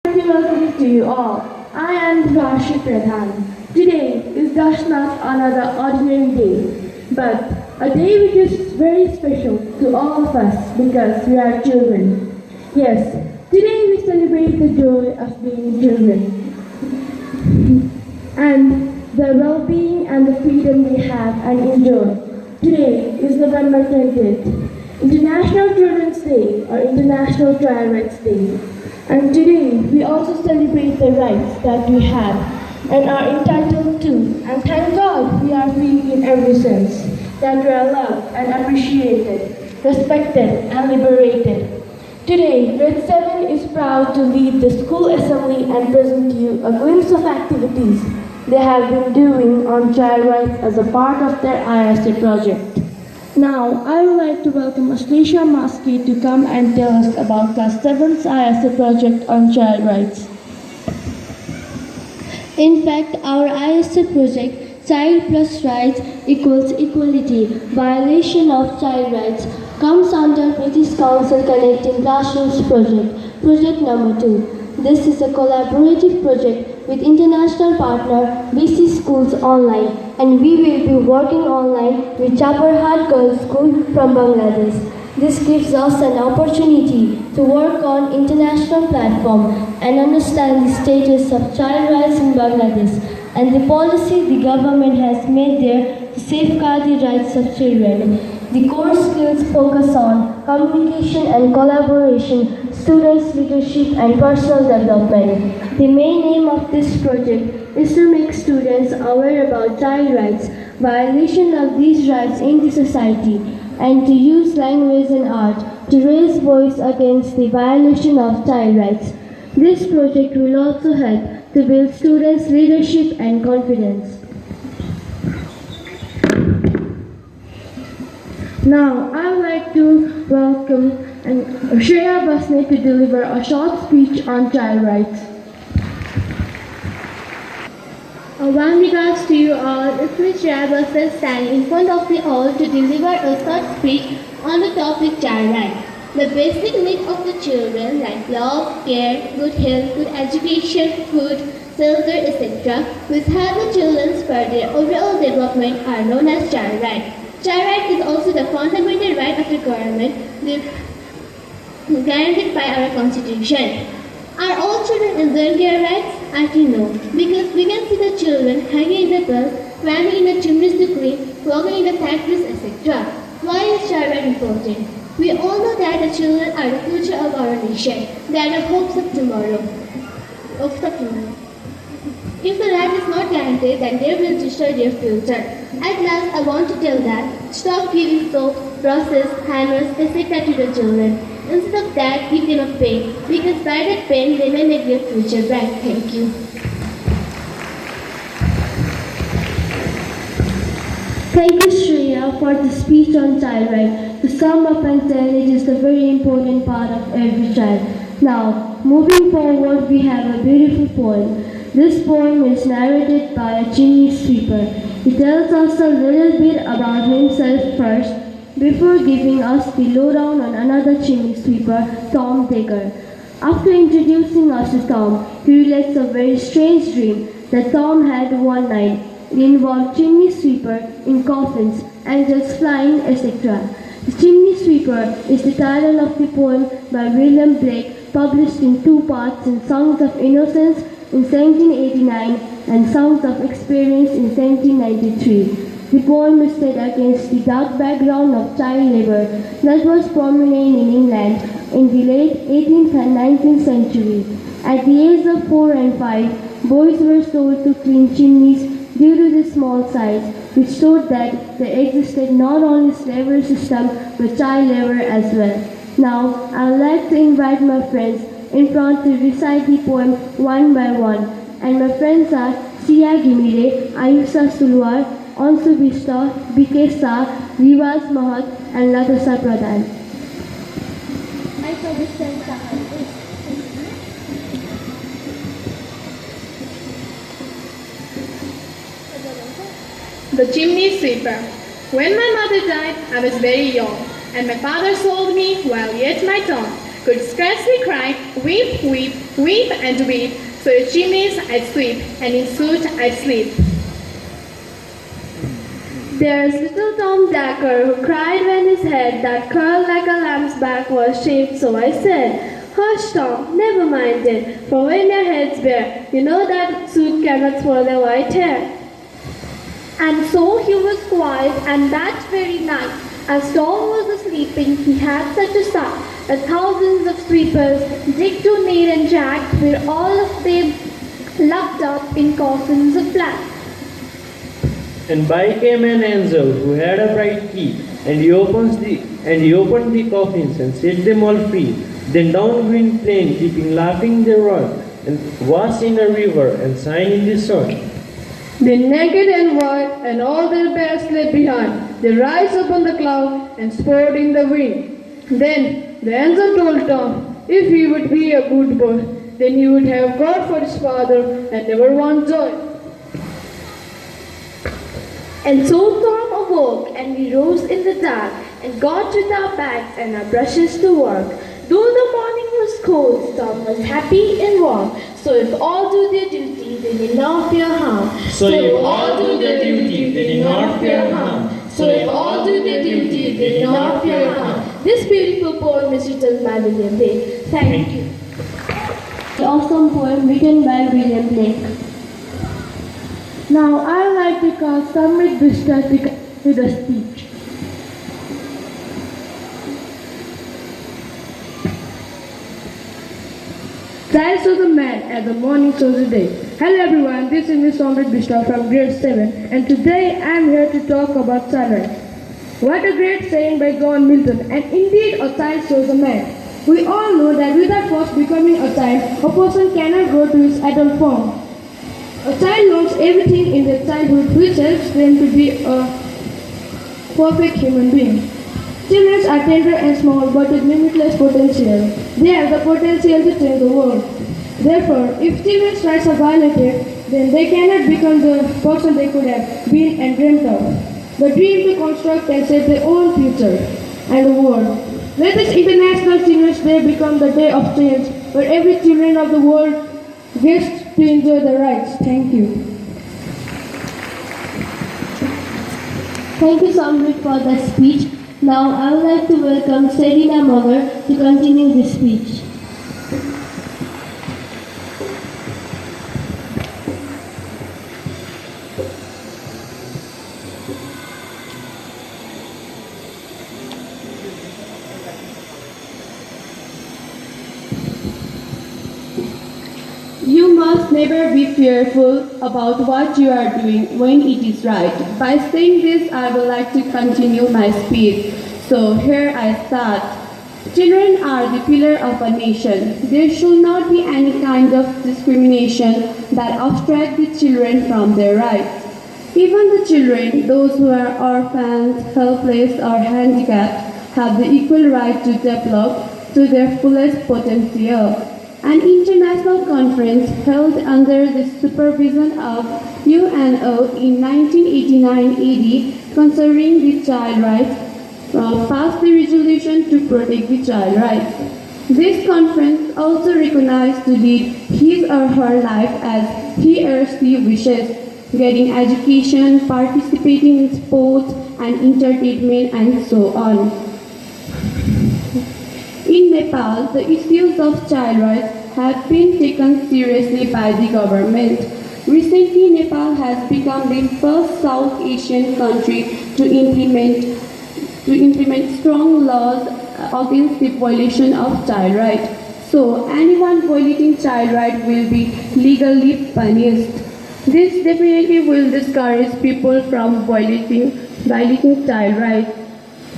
Welcome to you all. I am Rashi Pradhan. Today is just not another ordinary day, but a day which is very special to all of us because we are children. Yes, today we celebrate the joy of being children and the well-being and the freedom we have and enjoy. Today is November 20th, International Children's Day or International Child Rights Day. And today we also celebrate the rights that we have and are entitled to. And thank God we are free in every sense, that we are loved and appreciated, respected and liberated. Today, Grade 7 is proud to lead the school assembly and present to you a glimpse of activities they have been doing on child rights as a part of their ISA project. Now, I would like to welcome Ashleisha Maski to come and tell us about Class 7's ISA project on child rights. In fact, our ISA project, Child Plus Rights equals Equality, Violation of Child Rights, comes under British Council Connecting Classrooms project, project number 2. This is a collaborative project with international partner BC Schools Online, and we will be working online with Chaparhat Girls School from Bangladesh. This gives us an opportunity to work on international platform and understand the status of child rights in Bangladesh and the policy the government has made there to safeguard the rights of children. The core skills focus on communication and collaboration, students' leadership and personal development. The main aim of this project is to make students aware about child rights, violation of these rights in the society, and to use language and art to raise voice against the violation of child rights. This project will also help to build students' leadership and confidence. Now, I would like to welcome Shreya Basne to deliver a short speech on child rights. A warm regards to you all. It's me Shreya Basne standing in front of you all to deliver a short speech on the topic child rights. The basic needs of the children like love, care, good health, good education, food, shelter, etc., which help the children for their overall development are known as child rights. Child right is also the fundamental right of the government guaranteed by our constitution. Are all children enjoying their rights? I think no, because we can see the children hanging in the bus, climbing in the chimneys to clean, working in the factories, etc. Why is child right important? We all know that the children are the future of our nation. They are the hopes of tomorrow. If the right is not guaranteed, then they will destroy their future. At last, I want to tell that stop giving soap, brushes, hammers, etc. to the children. Instead of that, give them a pen, because by that pen, they may make their future bright. Thank you. Thank you, Shreya, for the speech on child rights. To sum up and tell, it is a very important part of every child. Now, moving forward, we have a beautiful poem. This poem is narrated by a chimney sweeper. He tells us a little bit about himself first, before giving us the lowdown on another chimney sweeper, Tom Dagger. After introducing us to Tom, he relates a very strange dream that Tom had one night. It involved chimney sweeper in coffins, angels flying, etc. The Chimney Sweeper is the title of the poem by William Blake, published in 2 parts in Songs of Innocence in 1789 and Songs of Experience in 1793. The poem is set against the dark background of child labor that was prominent in England in the late 18th and 19th century. At the age of 4 and 5, boys were told to clean chimneys due to the small size, which showed that there existed not only slavery system but child labor as well. Now, I would like to invite my friends in front to recite the poem one by one, and my friends are Sia Gimire, Ayusa Sulwar, Ansu Bista, BK Shah, Rivaz Mahat, and Latasa Pradhan. The Chimney Sweeper. When my mother died, I was very young, and my father sold me while yet my tongue could scarcely cry, weep, weep, weep and weep. So the chimneys I'd sweep, and in suit I'd sleep. There's little Tom Dacre who cried when his head that curled like a lamb's back was shaved, so I said, "Hush, Tom, never mind it, for when your head's bare, you know that suit cannot spoil the white hair." And so he was quiet, and that very night, as Tom was sleeping, he had such a sight that thousands of sweepers, Dick, Ned, and Jack, were all of them locked up in coffins of black. And by came an angel who had a bright key, and he opened the coffins and set them all free. Then down Green Plain, keeping laughing they run, and washed in a river and shine in the sun. They naked and white, and all their bears left behind. They rise upon the cloud and spurred in the wind. Then the angel told Tom, if he would be a good boy, then he would have God for his father and never want joy. And so Tom awoke, and we rose in the dark, and got with our bags and our brushes to work. Though the morning was cold, Tom was happy and warm. So if all do their duty, they need not fear harm. So if all do their duty, they need not fear harm. So if all do their duty, they need not fear harm. This beautiful poem is written by William Blake. Thank you. The awesome poem written by William Blake. Now I would like to call Samrit Bishta to the speech. Child shows a man as the morning shows the day. Hello everyone, this is Miss Samrit Bishta from grade 7, and today I am here to talk about children. What a great saying by John Milton, and indeed a child shows a man. We all know that without first becoming a child, a person cannot grow to his adult form. A child learns everything in their childhood which helps them to be a perfect human being. Children are tender and small but with limitless potential. They have the potential to change the world. Therefore, if children's rights are violated, then they cannot become the person they could have been and dreamt of. The dream to construct and shape their own future and the world. Let this International Children's Day become the day of change, where every children of the world gets to enjoy the rights. Thank you. Thank you, Samrit, for the speech. Now I would like to welcome Serena Mogar to continue this speech. You must never be fearful about what you are doing when it is right. By saying this, I would like to continue my speech. So here I start. Children are the pillar of a nation. There should not be any kind of discrimination that obstructs the children from their rights. Even the children, those who are orphans, helpless, or handicapped, have the equal right to develop to their fullest potential. An international conference held under the supervision of UNO in 1989 AD concerning the child rights passed the resolution to protect the child rights. This conference also recognized to lead his or her life as he or she wishes, getting education, participating in sports and entertainment, and so on. In Nepal, the issues of child rights have been taken seriously by the government. Recently, Nepal has become the first South Asian country to implement strong laws against the violation of child rights. So, anyone violating child rights will be legally punished. This definitely will discourage people from violating child rights.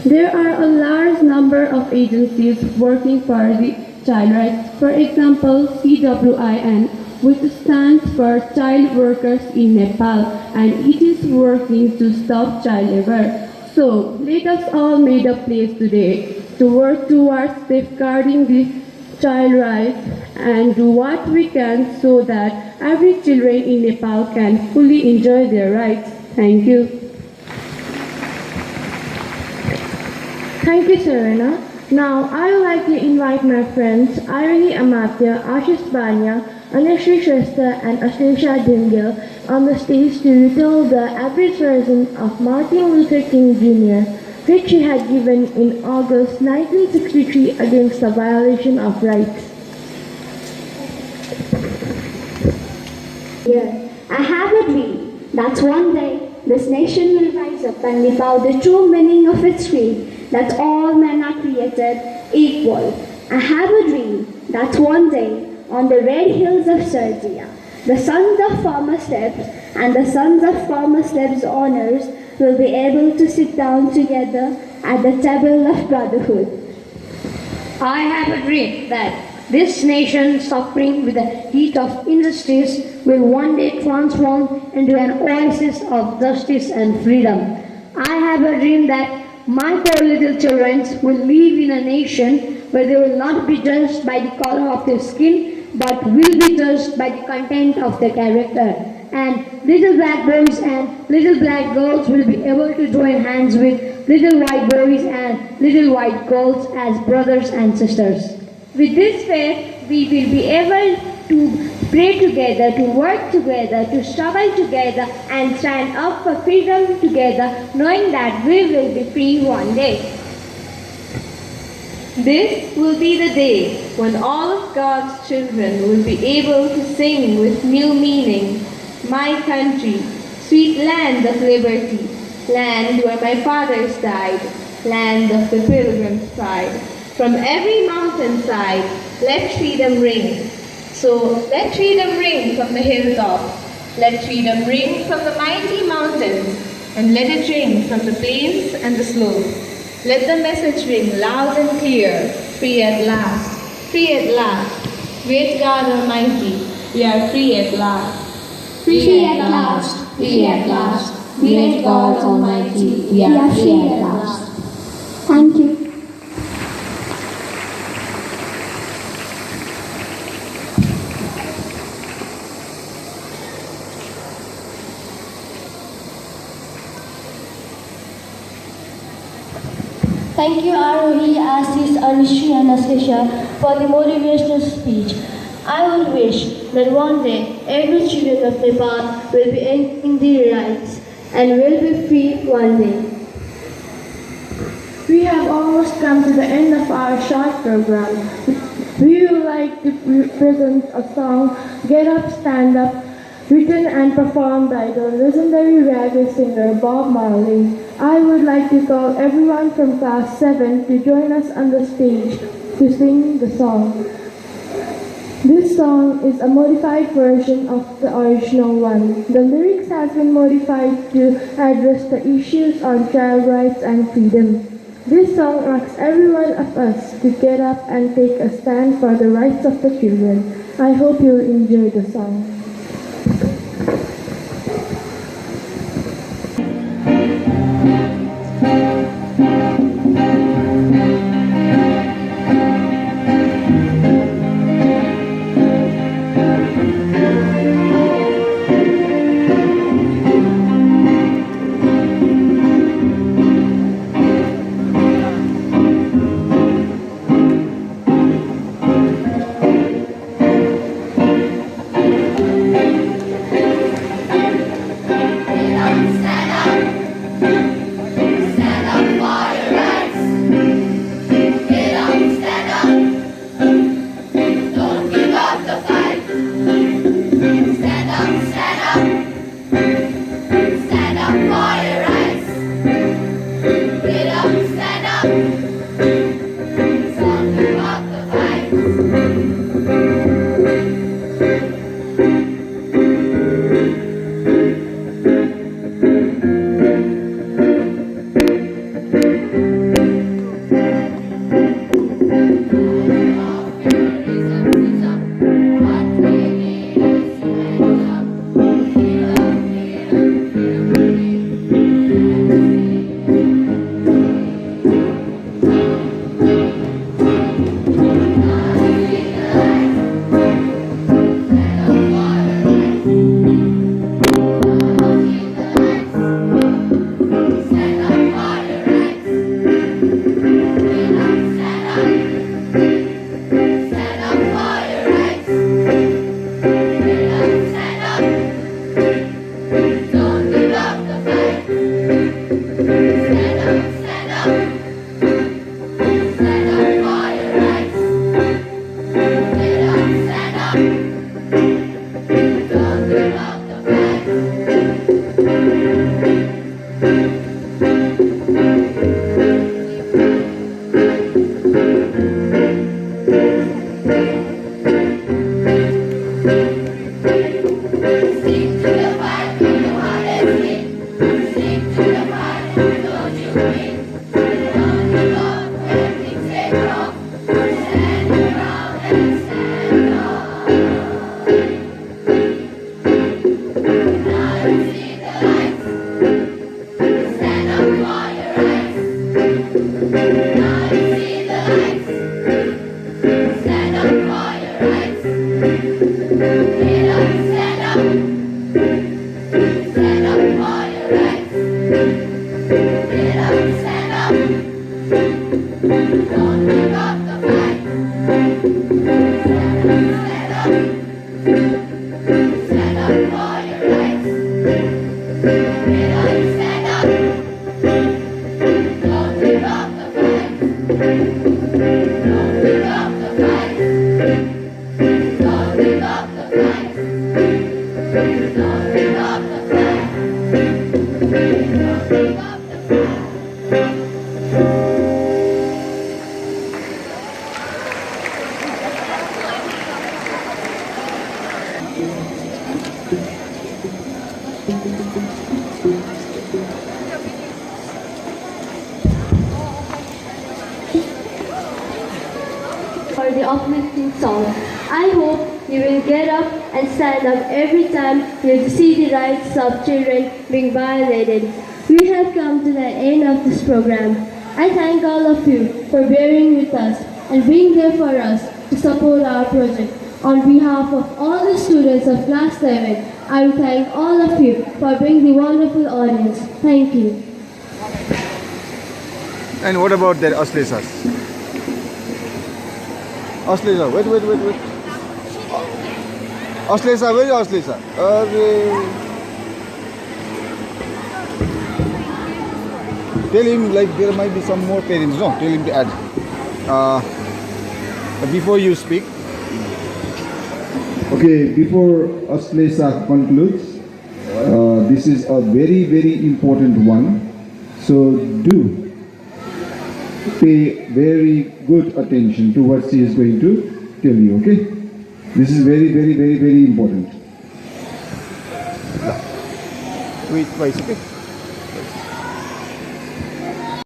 There are a large number of agencies working for the child rights. For example, CWIN, which stands for Child Workers in Nepal, and it is working to stop child labor. So, let us all make a place today to work towards safeguarding the child rights and do what we can so that every children in Nepal can fully enjoy their rights. Thank you. Thank you, Serena. Now, I would like to invite my friends Ayuri Amatya, Ashish Banya, Anushree Shrestha, and Ashleisha Dingil on the stage to retell the abridged version of Martin Luther King Jr., which he had given in August 1963 against the violation of rights. Here, I have a dream that one day this nation will rise up and live out the true meaning of its creed, that all men are created equal. I have a dream that one day on the red hills of Serbia, the sons of Farmer Steps and the sons of Farmer Steps' owners will be able to sit down together at the table of brotherhood. I have a dream that this nation, suffering with the heat of injustice, will one day transform into an oasis of justice and freedom. I have a dream that my poor little children will live in a nation where they will not be judged by the color of their skin, but will be judged by the content of their character. And little black boys and little black girls will be able to join hands with little white boys and little white girls as brothers and sisters. With this faith, we will be able to pray together, to work together, to struggle together, and stand up for freedom together, knowing that we will be free one day. This will be the day when all of God's children will be able to sing with new meaning. My country, sweet land of liberty, land where my fathers died, land of the pilgrim's pride. From every mountainside, let freedom ring. So let freedom ring from the hilltop. Let freedom ring from the mighty mountains, and let it ring from the plains and the slopes. Let the message ring loud and clear, free at last, free at last. Great God Almighty, we are free at last. Free at last, free at last. Great God Almighty, we are free at last. Thank you. Thank you, Arohi, Assis, Anushree, and Ashleisha for the motivational speech. I would wish that one day every children of Nepal will be in their rights and will be free one day. We have almost come to the end of our short program. We would like to present a song, Get Up, Stand Up, written and performed by the legendary reggae singer Bob Marley. I would like to call everyone from class 7 to join us on the stage to sing the song. This song is a modified version of the original one. The lyrics has been modified to address the issues on child rights and freedom. This song asks every one of us to get up and take a stand for the rights of the children. I hope you'll enjoy the song. For the uplifting song. I hope you will get up and stand up every time you see the rights of children being violated. We have come to the end of this program. I thank all of you for bearing with us and being there for us to support our project. On behalf of all the students of Class 7, I will thank all of you for being the wonderful audience. Thank you. And what about that Ashlesas? Ashlesa, wait. Ashlesa, where is Ashlesa? Tell him like there might be some more parents, no? Tell him to add. Before you speak. Okay, before Ashlesa concludes, this is a very, very important one. So do pay very good attention to what she is going to tell you, okay? This is very, very, very, very important. Wait twice, okay?